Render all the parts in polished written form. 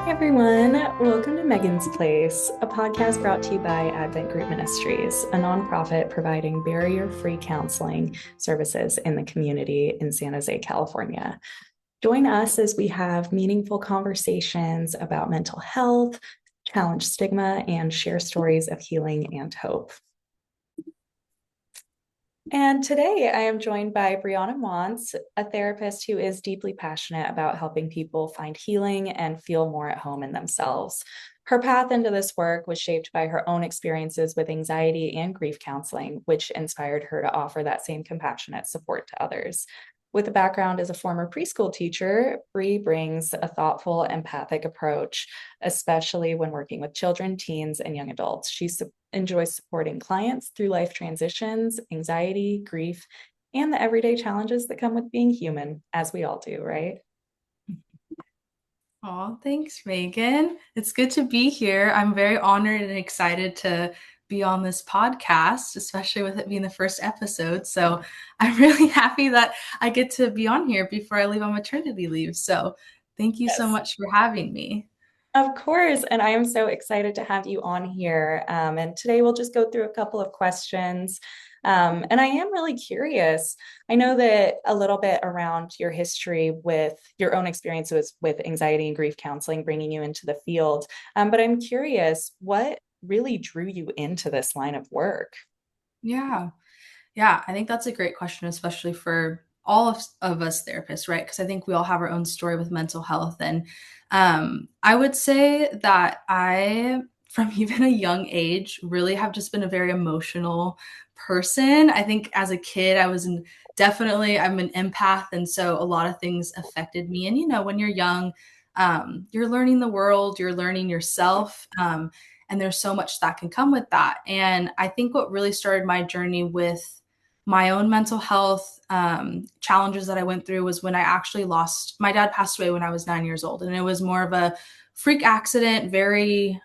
Hey everyone, welcome to Meghan's Place, a podcast brought to you by Advent Group Ministries, a nonprofit providing barrier-free counseling services in the community in San Jose, California. Join us as we have meaningful conversations about mental health, challenge stigma, and share stories of healing and hope. And today I am joined by Brianna Mauntz, a therapist who is deeply passionate about helping people find healing and feel more at home in themselves. Her path into this work was shaped by her own experiences with anxiety and grief counseling, which inspired her to offer that same compassionate support to others. With a background as a former preschool teacher, Bree brings a thoughtful, empathic approach, especially when working with children, teens, and young adults. She enjoys supporting clients through life transitions, anxiety, grief, and the everyday challenges that come with being human, as we all do, right? Oh, thanks, Megan. It's good to be here. I'm very honored and excited to be on this podcast, especially with it being the first episode. So I'm really happy that I get to be on here before I leave on maternity leave. So thank you so Yes. much for having me. Of course. And I am so excited to have you on here. And today we'll just go through a couple of questions. And I am really curious. I know that a little bit around your history with your own experiences with anxiety and grief counseling, bringing you into the field. But I'm curious, what really drew you into this line of work? Yeah. Yeah, I think that's a great question, especially for all of us therapists, right? Because I think we all have our own story with mental health. And I would say that I, from even a young age, really have just been a very emotional person. I think as a kid, definitely, I'm an empath. And so a lot of things affected me. And, when you're young, you're learning the world, you're learning yourself. And there's so much that can come with that. And I think what really started my journey with my own mental health challenges that I went through was when I actually lost my dad passed away when I was 9 years old. And it was more of a freak accident, very,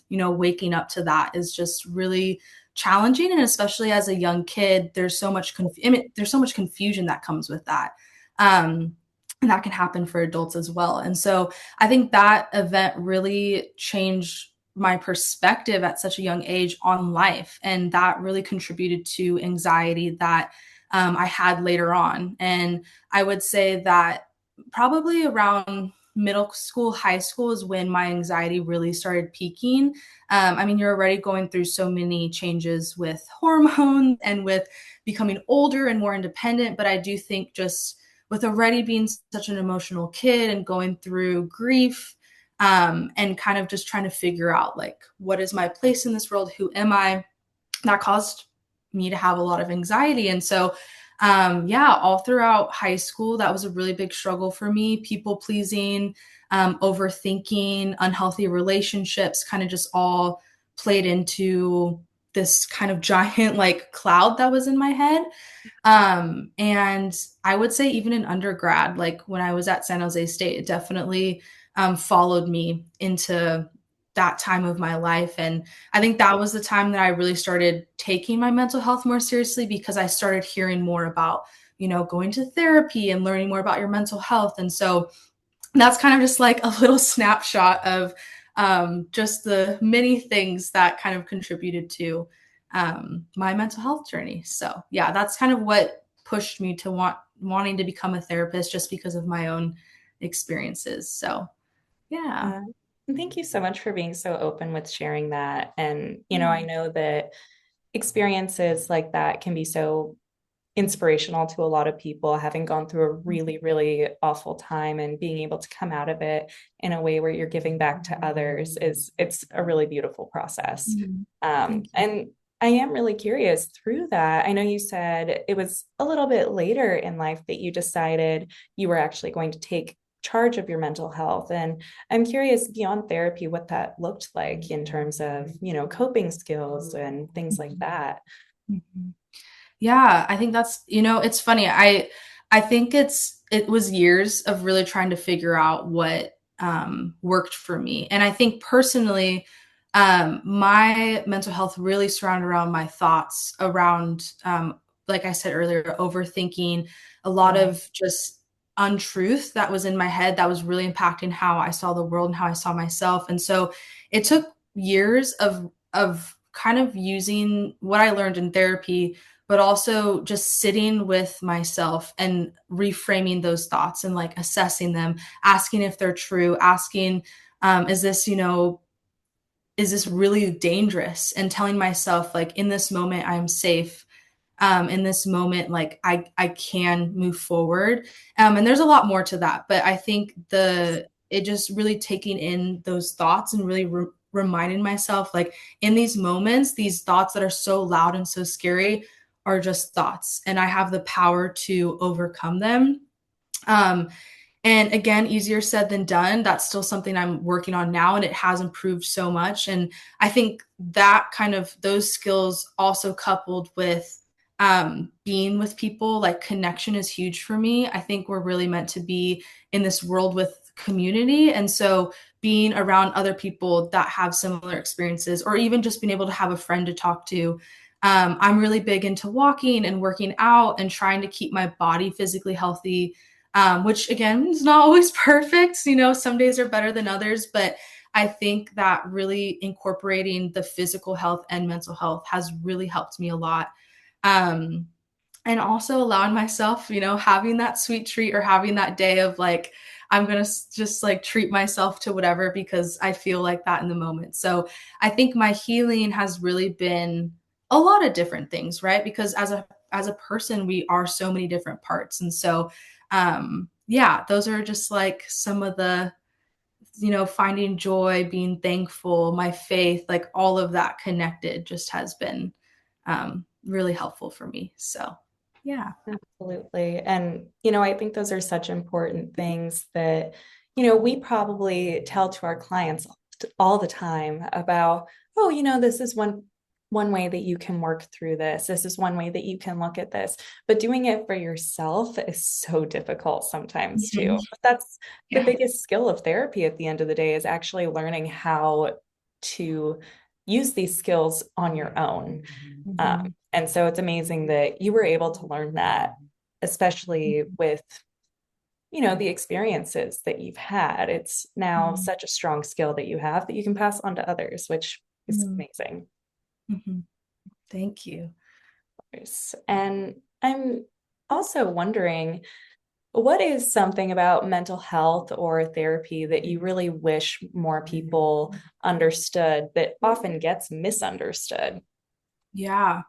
waking up to that is just really challenging. And especially as a young kid, there's so much confusion that comes with that. And that can happen for adults as well. And so I think that event really changed my perspective at such a young age on life. And that really contributed to anxiety that I had later on. And I would say that probably around middle school, high school is when my anxiety really started peaking. You're already going through so many changes with hormones and with becoming older and more independent. But I do think just with already being such an emotional kid and going through grief, and kind of just trying to figure out like, what is my place in this world? Who am I? That caused me to have a lot of anxiety. And so, yeah, all throughout high school, that was a really big struggle for me. People pleasing, overthinking, unhealthy relationships kind of just all played into this kind of giant like cloud that was in my head. And I would say even in undergrad, like when I was at San Jose State, it definitely followed me into that time of my life. And I think that was the time that I really started taking my mental health more seriously because I started hearing more about, going to therapy and learning more about your mental health. And so that's kind of just like a little snapshot of just the many things that kind of contributed to my mental health journey. So yeah, that's kind of what pushed me to wanting to become a therapist just because of my own experiences. So yeah. Uh, Thank you so much for being so open with sharing that. And, I Yeah. know that experiences like that can be so inspirational to a lot of people, having gone through a really, really awful time and being able to come out of it in a way where you're giving back to others it's a really beautiful process. Mhm. Thank you. And I am really curious through that. I know you said it was a little bit later in life that you decided you were actually going to take charge of your mental health. And I'm curious beyond therapy, what that looked like in terms of, coping skills and things like that. Mhm. Yeah, I think it's funny. I think it was years of really trying to figure out what worked for me. And I think personally, my mental health really surrounded around my thoughts around, like I said earlier, overthinking, a lot Right. of just untruth that was in my head that was really impacting how I saw the world and how I saw myself. And so it took years of kind of using what I learned in therapy, but also just sitting with myself and reframing those thoughts and like assessing them, asking if they're true, asking, is this, is this really dangerous? And telling myself, like, in this moment, I'm safe. In this moment, like I can move forward. And there's a lot more to that, but I think it just really taking in those thoughts and really reminding myself, like, in these moments, these thoughts that are so loud and so scary are just thoughts, and I have the power to overcome them. Um, and again, easier said than done. That's still something I'm working on now, and it has improved so much. And I think that kind of those skills also coupled with being with people, like connection is huge for me. I think we're really meant to be in this world with community. And so being around other people that have similar experiences, or even just being able to have a friend to talk to. I'm really big into walking and working out and trying to keep my body physically healthy, which again is not always perfect. Some days are better than others, but I think that really incorporating the physical health and mental health has really helped me a lot. Um, and also allowing myself, having that sweet treat or having that day of like, I'm going to just like treat myself to whatever because I feel like that in the moment. So I think my healing has really been a lot of different things, right? Because as a person, we are so many different parts. And so yeah, those are just like some of the, finding joy, being thankful, my faith, like all of that connected just has been really helpful for me. So, yeah. Absolutely. And, I think those are such important things that, we probably tell to our clients all the time about, oh, this is one way that you can work through this. This is one way that you can look at this. But doing it for yourself is so difficult sometimes too. Mhm. But that's the Yeah. biggest skill of therapy at the end of the day, is actually learning how to use these skills on your own. Mhm. And so it's amazing that you were able to learn that, especially with, the experiences that you've had. It's now Mhm. such a strong skill that you have that you can pass on to others, which is Mhm. amazing. Mhm. Thank you. And I'm also wondering, what is something about mental health or therapy that you really wish more people understood that often gets misunderstood? Yeah.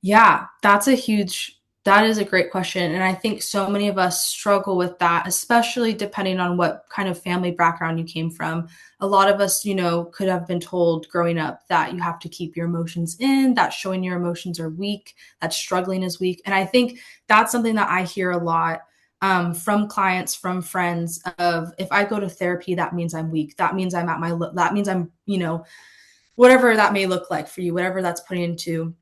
Yeah, that is a great question. And I think so many of us struggle with that, especially depending on what kind of family background you came from. A lot of us, could have been told growing up that you have to keep your emotions in, that showing your emotions are weak, that struggling is weak. And I think that's something that I hear a lot from clients, from friends of, if I go to therapy, that means I'm weak. That means that means I'm, whatever that may look like for you, whatever that's putting into.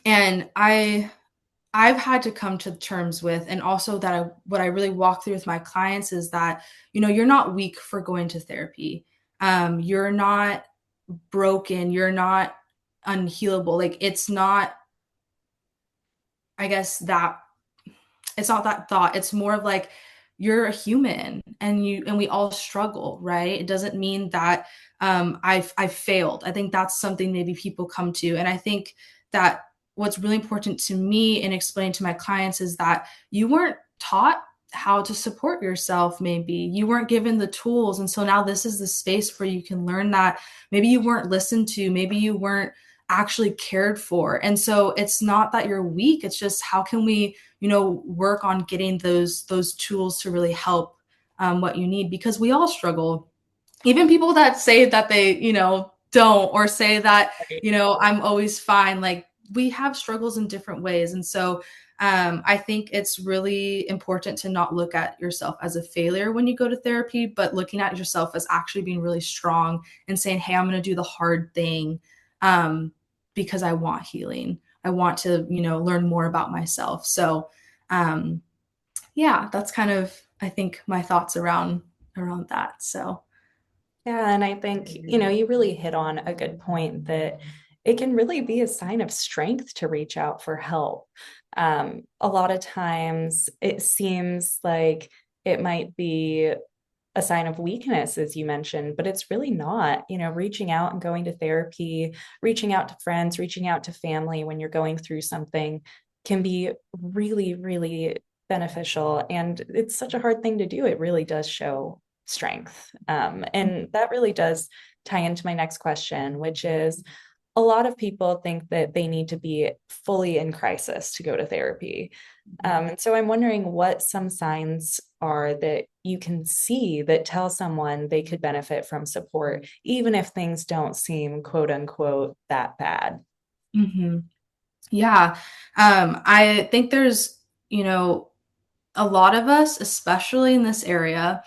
And I've had to come to terms with, and also that what I really walk through with my clients is that, you're not weak for going to therapy. You're not broken. You're not unhealable. Like, it's not, I guess, that it's not that thought. It's more of like, you're a human, and we all struggle, right? It doesn't mean that I've failed. I think that's something maybe people come to. And I think that what's really important to me in explaining to my clients is that you weren't taught how to support yourself. Maybe you weren't given the tools, and so now this is the space where you can learn that. Maybe you weren't listened to, maybe you weren't actually cared for. And so it's not that you're weak, it's just, how can we, work on getting those tools to really help what you need, because we all struggle. Even people that say that they, don't, or say that, Right. I'm always fine. Like, we have struggles in different ways. And so I think it's really important to not look at yourself as a failure when you go to therapy, but looking at yourself as actually being really strong and saying, hey, I'm going to do the hard thing um, because I want healing. I want to, learn more about myself. So, um, yeah, that's kind of, I think, my thoughts around that. So, Yeah, and I think, you really hit on a good point that it can really be a sign of strength to reach out for help. A lot of times it seems like it might be a sign of weakness, as you mentioned, but it's really not. Reaching out and going to therapy, reaching out to friends, reaching out to family when you're going through something can be really, really beneficial. And it's such a hard thing to do. It really does show strength. And that really does tie into my next question, which is a lot of people think that they need to be fully in crisis to go to therapy. And so I'm wondering what some signs are that you can see that tell someone they could benefit from support, even if things don't seem quote unquote that bad. Mm-hmm. Yeah. I think there's, a lot of us, especially in this area,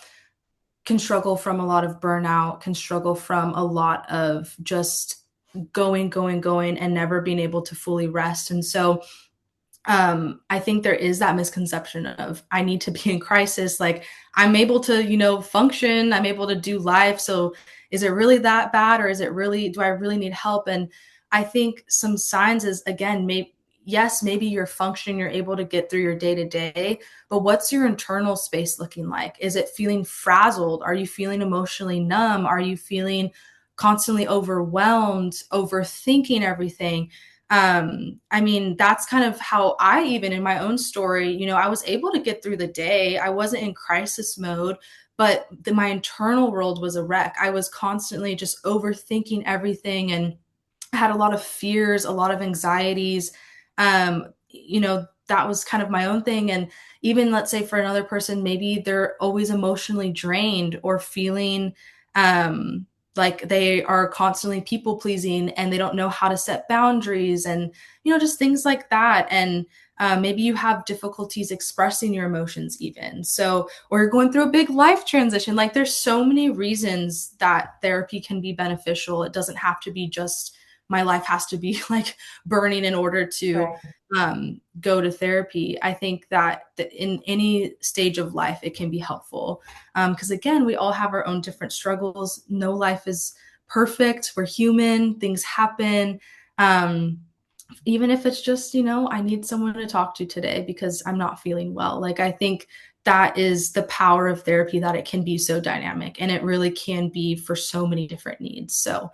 can struggle from a lot of burnout, can struggle from a lot of just going, and never being able to fully rest. And so I think there is that misconception of I need to be in crisis. Like I'm able to, function, I'm able to do life. So is it really that bad, or is it really, do I really need help? And I think some signs is again, maybe, yes, maybe you're functioning, you're able to get through your day to day, but what's your internal space looking like? Is it feeling frazzled? Are you feeling emotionally numb? Are you feeling constantly overwhelmed, overthinking everything? I mean, that's kind of how I, even in my own story, I was able to get through the day. I wasn't in crisis mode, but my internal world was a wreck. I was constantly just overthinking everything and had a lot of fears, a lot of anxieties. That was kind of my own thing. And even let's say for another person, maybe they're always emotionally drained or feeling like they are constantly people pleasing and they don't know how to set boundaries and, just things like that. And maybe you have difficulties expressing your emotions, even. So, or you're going through a big life transition. Like there's so many reasons that therapy can be beneficial. It doesn't have to be just my life has to be like burning in order to Right. go to therapy. I think that in any stage of life, it can be helpful. Because again, we all have our own different struggles. No life is perfect. We're human, things happen. Um, Even if it's just, I need someone to talk to today because I'm not feeling well. Like, I think that is the power of therapy, that it can be so dynamic and it really can be for so many different needs. So,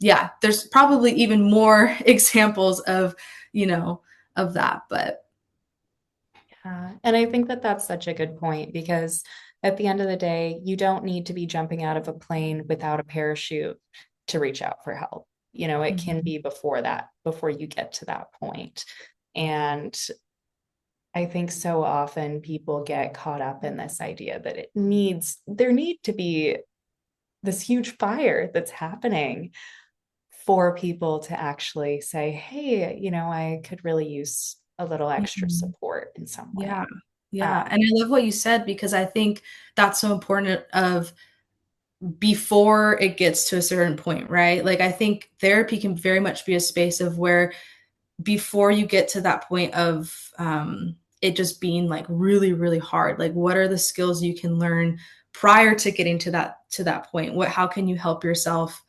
yeah, there's probably even more examples of, of that. But And I think that that's such a good point because at the end of the day, you don't need to be jumping out of a plane without a parachute to reach out for help. It can Mhm. be before that, before you get to that point. And I think so often people get caught up in this idea that there need to be this huge fire that's happening for people to actually say, hey, I could really use a little extra Mhm. support in some Yeah. way. Yeah. Um, And I love what you said because I think that's so important of before it gets to a certain point, right? Like I think therapy can very much be a space of where before you get to that point of it just being like really, really hard, like what are the skills you can learn prior to getting to that point? How can you help yourself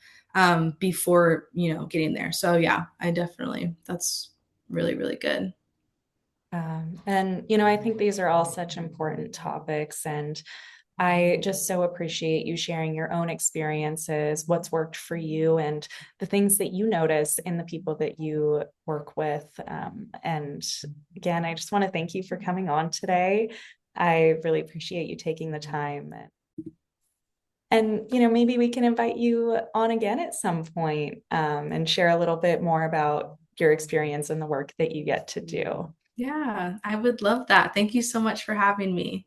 before getting there? So yeah, I definitely, that's really, really good. and I think these are all such important topics, and I just so appreciate you sharing your own experiences, what's worked for you, and the things that you notice in the people that you work with. And again, I just want to thank you for coming on today. I really appreciate you taking the time. And, maybe we can invite you on again at some point, and share a little bit more about your experience and the work that you get to do. Yeah, I would love that. Thank you so much for having me.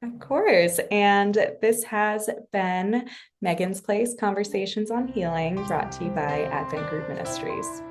Of course. And this has been Megan's Place Conversations on Healing, brought to you by Advent Group Ministries.